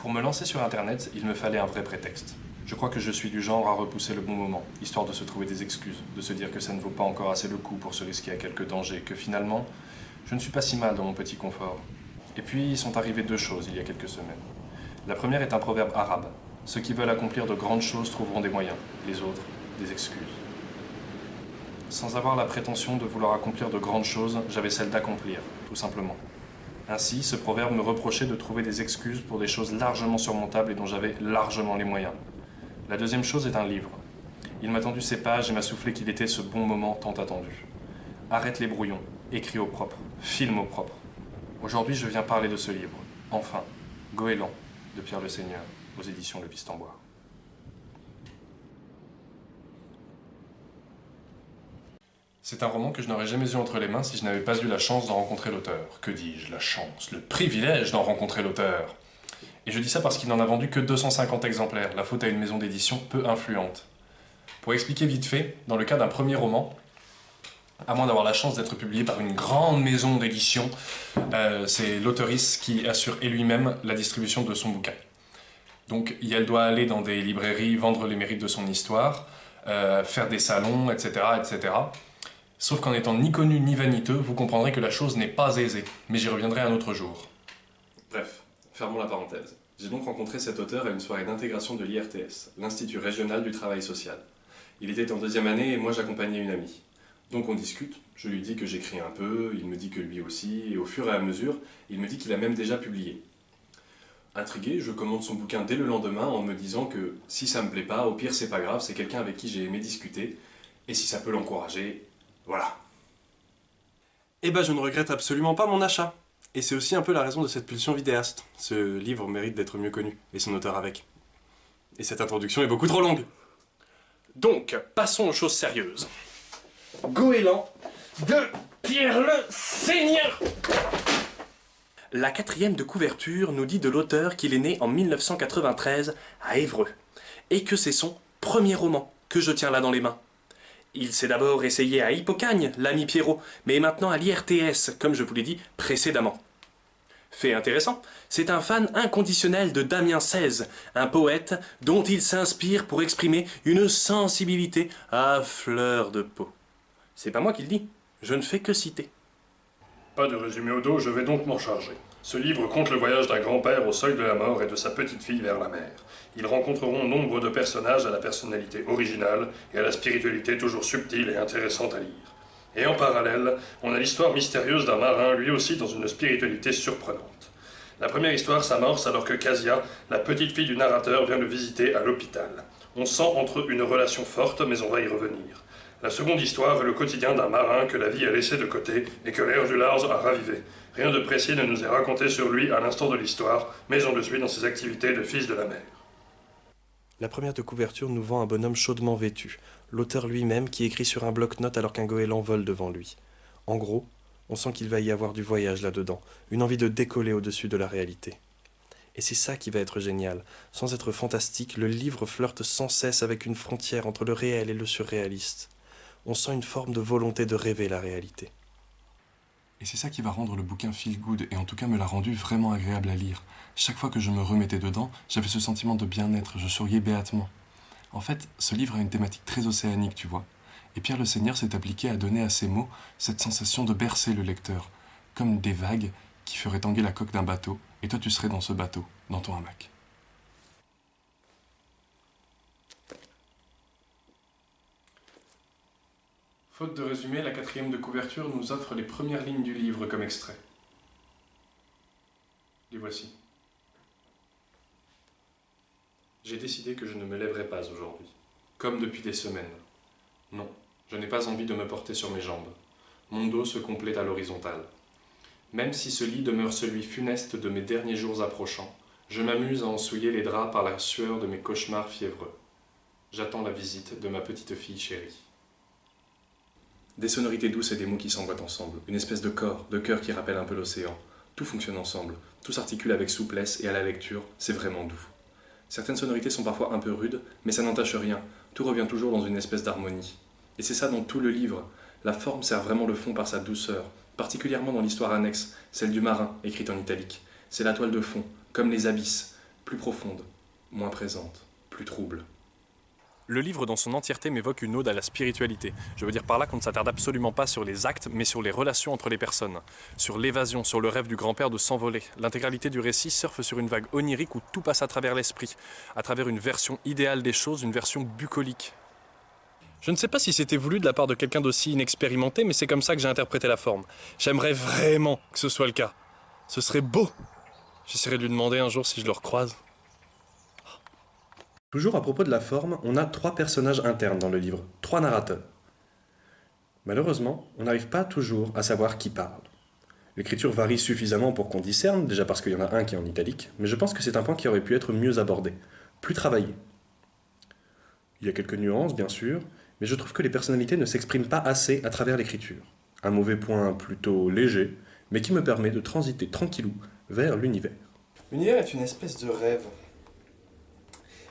Pour me lancer sur Internet, il me fallait un vrai prétexte. Je crois que je suis du genre à repousser le bon moment, histoire de se trouver des excuses, de se dire que ça ne vaut pas encore assez le coup pour se risquer à quelques dangers, que finalement, je ne suis pas si mal dans mon petit confort. Et puis, sont arrivées deux choses il y a quelques semaines. La première est un proverbe arabe. Ceux qui veulent accomplir de grandes choses trouveront des moyens, les autres, des excuses. Sans avoir la prétention de vouloir accomplir de grandes choses, j'avais celle d'accomplir, tout simplement. Ainsi, ce proverbe me reprochait de trouver des excuses pour des choses largement surmontables et dont j'avais largement les moyens. La deuxième chose est un livre. Il m'a tendu ses pages et m'a soufflé qu'il était ce bon moment tant attendu. Arrête les brouillons, écris au propre, filme au propre. Aujourd'hui, je viens parler de ce livre. Enfin, Goéland, de Pierre Le Seigneur, aux éditions Le Pistemboire. C'est un roman que je n'aurais jamais eu entre les mains si je n'avais pas eu la chance d'en rencontrer l'auteur. Que dis-je, la chance, le privilège d'en rencontrer l'auteur. Et je dis ça parce qu'il n'en a vendu que 250 exemplaires, la faute à une maison d'édition peu influente. Pour expliquer vite fait, dans le cas d'un premier roman, à moins d'avoir la chance d'être publié par une grande maison d'édition, c'est l'auteurice qui assure lui-même la distribution de son bouquin. Donc elle doit aller dans des librairies, vendre les mérites de son histoire, faire des salons, etc., etc. Sauf qu'en étant ni connu ni vaniteux, vous comprendrez que la chose n'est pas aisée, mais j'y reviendrai un autre jour. Bref, fermons la parenthèse. J'ai donc rencontré cet auteur à une soirée d'intégration de l'IRTS, l'Institut Régional du Travail Social. Il était en deuxième année et moi j'accompagnais une amie. Donc on discute, je lui dis que j'écris un peu, il me dit que lui aussi, et au fur et à mesure, il me dit qu'il a même déjà publié. Intrigué, je commande son bouquin dès le lendemain en me disant que si ça me plaît pas, au pire c'est pas grave, c'est quelqu'un avec qui j'ai aimé discuter, et si ça peut l'encourager, voilà. Eh ben je ne regrette absolument pas mon achat. Et c'est aussi un peu la raison de cette pulsion vidéaste. Ce livre mérite d'être mieux connu, et son auteur avec. Et cette introduction est beaucoup trop longue. Donc, passons aux choses sérieuses. Goéland de Pierre Le Seigneur. La quatrième de couverture nous dit de l'auteur qu'il est né en 1993 à Évreux, et que c'est son premier roman que je tiens là dans les mains. Il s'est d'abord essayé à Hippocagne, l'ami Pierrot, mais maintenant à l'IRTS, comme je vous l'ai dit précédemment. Fait intéressant, c'est un fan inconditionnel de Damien XVI, un poète dont il s'inspire pour exprimer une sensibilité à fleur de peau. C'est pas moi qui le dis, je ne fais que citer. Pas de résumé au dos, je vais donc m'en charger. Ce livre compte le voyage d'un grand-père au seuil de la mort et de sa petite-fille vers la mer. Ils rencontreront nombre de personnages à la personnalité originale et à la spiritualité toujours subtile et intéressante à lire. Et en parallèle, on a l'histoire mystérieuse d'un marin, lui aussi dans une spiritualité surprenante. La première histoire s'amorce alors que Casia, la petite-fille du narrateur, vient le visiter à l'hôpital. On sent entre eux une relation forte, mais on va y revenir. La seconde histoire est le quotidien d'un marin que la vie a laissé de côté et que l'ère du large a ravivé. Rien de précis ne nous est raconté sur lui à l'instant de l'histoire, mais on le suit dans ses activités de fils de la mer. La première de couverture nous vend un bonhomme chaudement vêtu, l'auteur lui-même qui écrit sur un bloc-notes alors qu'un goéland vole devant lui. En gros, on sent qu'il va y avoir du voyage là-dedans, une envie de décoller au-dessus de la réalité. Et c'est ça qui va être génial. Sans être fantastique, le livre flirte sans cesse avec une frontière entre le réel et le surréaliste. On sent une forme de volonté de rêver la réalité. Et c'est ça qui va rendre le bouquin feel good, et en tout cas me l'a rendu vraiment agréable à lire. Chaque fois que je me remettais dedans, j'avais ce sentiment de bien-être, je souriais béatement. En fait, ce livre a une thématique très océanique, tu vois. Et Pierre Le Seigneur s'est appliqué à donner à ses mots cette sensation de bercer le lecteur, comme des vagues qui feraient tanguer la coque d'un bateau, et toi tu serais dans ce bateau, dans ton hamac. Faute de résumé, la quatrième de couverture nous offre les premières lignes du livre comme extrait. Les voici. J'ai décidé que je ne me lèverai pas aujourd'hui, comme depuis des semaines. Non, je n'ai pas envie de me porter sur mes jambes. Mon dos se complète à l'horizontale. Même si ce lit demeure celui funeste de mes derniers jours approchant, je m'amuse à en souiller les draps par la sueur de mes cauchemars fiévreux. J'attends la visite de ma petite fille chérie. Des sonorités douces et des mots qui s'emboîtent ensemble, une espèce de corps, de cœur qui rappelle un peu l'océan. Tout fonctionne ensemble, tout s'articule avec souplesse et à la lecture, c'est vraiment doux. Certaines sonorités sont parfois un peu rudes, mais ça n'entache rien, tout revient toujours dans une espèce d'harmonie. Et c'est ça dans tout le livre, la forme sert vraiment le fond par sa douceur, particulièrement dans l'histoire annexe, celle du marin, écrite en italique. C'est la toile de fond, comme les abysses, plus profonde, moins présente, plus trouble. Le livre dans son entièreté m'évoque une ode à la spiritualité. Je veux dire par là qu'on ne s'attarde absolument pas sur les actes, mais sur les relations entre les personnes. Sur l'évasion, sur le rêve du grand-père de s'envoler. L'intégralité du récit surfe sur une vague onirique où tout passe à travers l'esprit, à travers une version idéale des choses, une version bucolique. Je ne sais pas si c'était voulu de la part de quelqu'un d'aussi inexpérimenté, mais c'est comme ça que j'ai interprété la forme. J'aimerais vraiment que ce soit le cas. Ce serait beau. J'essaierai de lui demander un jour si je le recroise. Toujours à propos de la forme, on a 3 personnages internes dans le livre, 3 narrateurs. Malheureusement, on n'arrive pas toujours à savoir qui parle. L'écriture varie suffisamment pour qu'on discerne, déjà parce qu'il y en a un qui est en italique, mais je pense que c'est un point qui aurait pu être mieux abordé, plus travaillé. Il y a quelques nuances, bien sûr, mais je trouve que les personnalités ne s'expriment pas assez à travers l'écriture. Un mauvais point plutôt léger, mais qui me permet de transiter tranquillou vers l'univers. L'univers est une espèce de rêve.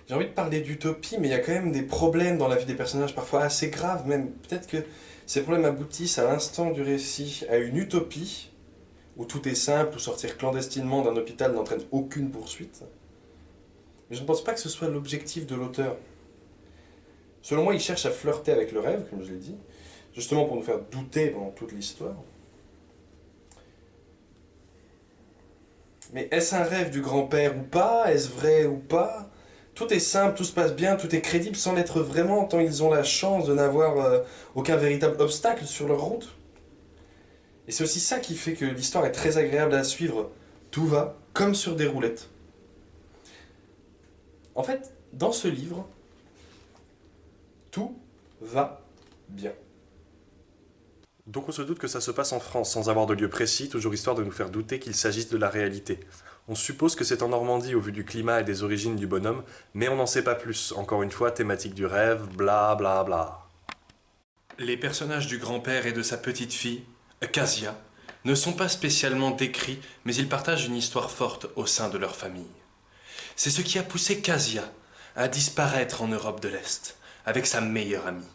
J'ai envie de parler d'utopie, mais il y a quand même des problèmes dans la vie des personnages, parfois assez graves même. Peut-être que ces problèmes aboutissent à l'instant du récit à une utopie, où tout est simple, où sortir clandestinement d'un hôpital n'entraîne aucune poursuite. Mais je ne pense pas que ce soit l'objectif de l'auteur. Selon moi, il cherche à flirter avec le rêve, comme je l'ai dit, justement pour nous faire douter pendant toute l'histoire. Mais est-ce un rêve du grand-père ou pas? Est-ce vrai ou pas? Tout est simple, tout se passe bien, tout est crédible sans l'être vraiment, tant ils ont la chance de n'avoir aucun véritable obstacle sur leur route. Et c'est aussi ça qui fait que l'histoire est très agréable à suivre. Tout va comme sur des roulettes. En fait, dans ce livre, tout va bien. Donc on se doute que ça se passe en France, sans avoir de lieu précis, toujours histoire de nous faire douter qu'il s'agisse de la réalité. On suppose que c'est en Normandie au vu du climat et des origines du bonhomme, mais on n'en sait pas plus. Encore une fois, thématique du rêve, bla bla bla. Les personnages du grand-père et de sa petite-fille, Casia, ne sont pas spécialement décrits, mais ils partagent une histoire forte au sein de leur famille. C'est ce qui a poussé Casia à disparaître en Europe de l'Est, avec sa meilleure amie.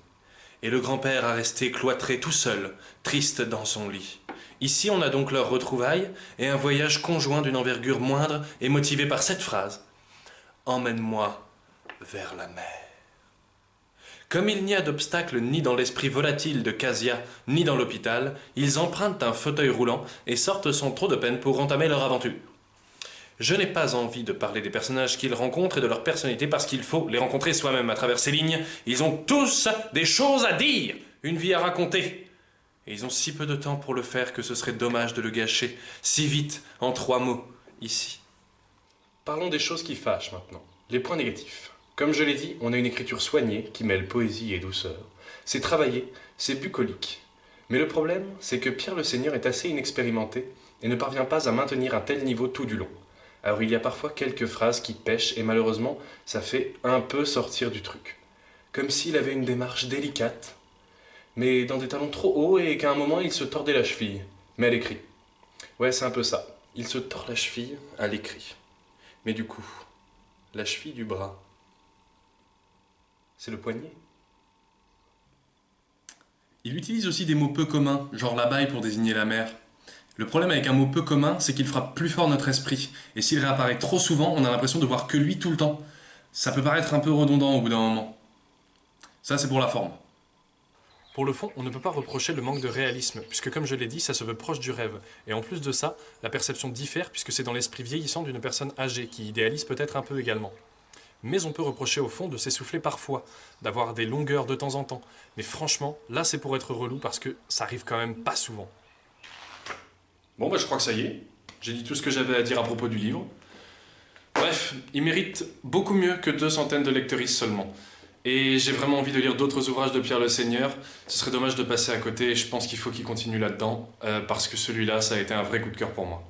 Et le grand-père a resté cloîtré tout seul, triste dans son lit. Ici, on a donc leur retrouvaille et un voyage conjoint d'une envergure moindre et motivé par cette phrase. « Emmène-moi vers la mer. » Comme il n'y a d'obstacle ni dans l'esprit volatile de Casia, ni dans l'hôpital, ils empruntent un fauteuil roulant et sortent sans trop de peine pour entamer leur aventure. Je n'ai pas envie de parler des personnages qu'ils rencontrent et de leur personnalité parce qu'il faut les rencontrer soi-même à travers ces lignes. Ils ont tous des choses à dire, une vie à raconter. Et ils ont si peu de temps pour le faire que ce serait dommage de le gâcher si vite en 3 mots, ici. Parlons des choses qui fâchent maintenant. Les points négatifs. Comme je l'ai dit, on a une écriture soignée qui mêle poésie et douceur. C'est travaillé, c'est bucolique. Mais le problème, c'est que Pierre le Seigneur est assez inexpérimenté et ne parvient pas à maintenir un tel niveau tout du long. Alors il y a parfois quelques phrases qui pêchent et malheureusement, ça fait un peu sortir du truc. Comme s'il avait une démarche délicate, mais dans des talons trop hauts et qu'à un moment il se tordait la cheville. Mais à l'écrit. Ouais, c'est un peu ça. Il se tord la cheville à l'écrit. Mais du coup, la cheville du bras, c'est le poignet. Il utilise aussi des mots peu communs, genre la baille pour désigner la mer. Le problème avec un mot peu commun, c'est qu'il frappe plus fort notre esprit. Et s'il réapparaît trop souvent, on a l'impression de voir que lui tout le temps. Ça peut paraître un peu redondant au bout d'un moment. Ça, c'est pour la forme. Pour le fond, on ne peut pas reprocher le manque de réalisme, puisque comme je l'ai dit, ça se veut proche du rêve. Et en plus de ça, la perception diffère, puisque c'est dans l'esprit vieillissant d'une personne âgée, qui idéalise peut-être un peu également. Mais on peut reprocher au fond de s'essouffler parfois, d'avoir des longueurs de temps en temps. Mais franchement, là c'est pour être relou, parce que ça arrive quand même pas souvent. Bon, bah je crois que ça y est. J'ai dit tout ce que j'avais à dire à propos du livre. Bref, il mérite beaucoup mieux que 200 de lectrices seulement. Et j'ai vraiment envie de lire d'autres ouvrages de Pierre le Seigneur. Ce serait dommage de passer à côté, et je pense qu'il faut qu'il continue là-dedans, parce que celui-là, ça a été un vrai coup de cœur pour moi.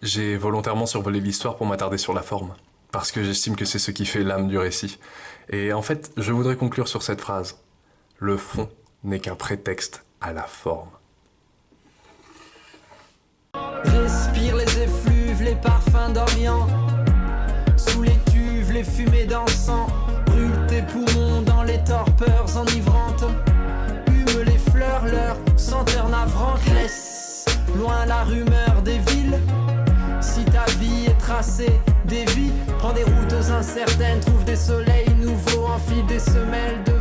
J'ai volontairement survolé l'histoire pour m'attarder sur la forme, parce que j'estime que c'est ce qui fait l'âme du récit. Et en fait, je voudrais conclure sur cette phrase. Le fond n'est qu'un prétexte à la forme. Respire les effluves, les parfums d'Orient. Sous les cuves, les fumées d'encens. Brûle tes poumons dans les torpeurs enivrantes. Hume les fleurs, leur senteur navrante. Laisse loin la rumeur des villes. Si ta vie est tracé des vies, prends des routes incertaines, trouve des soleils nouveaux, enfile des semelles de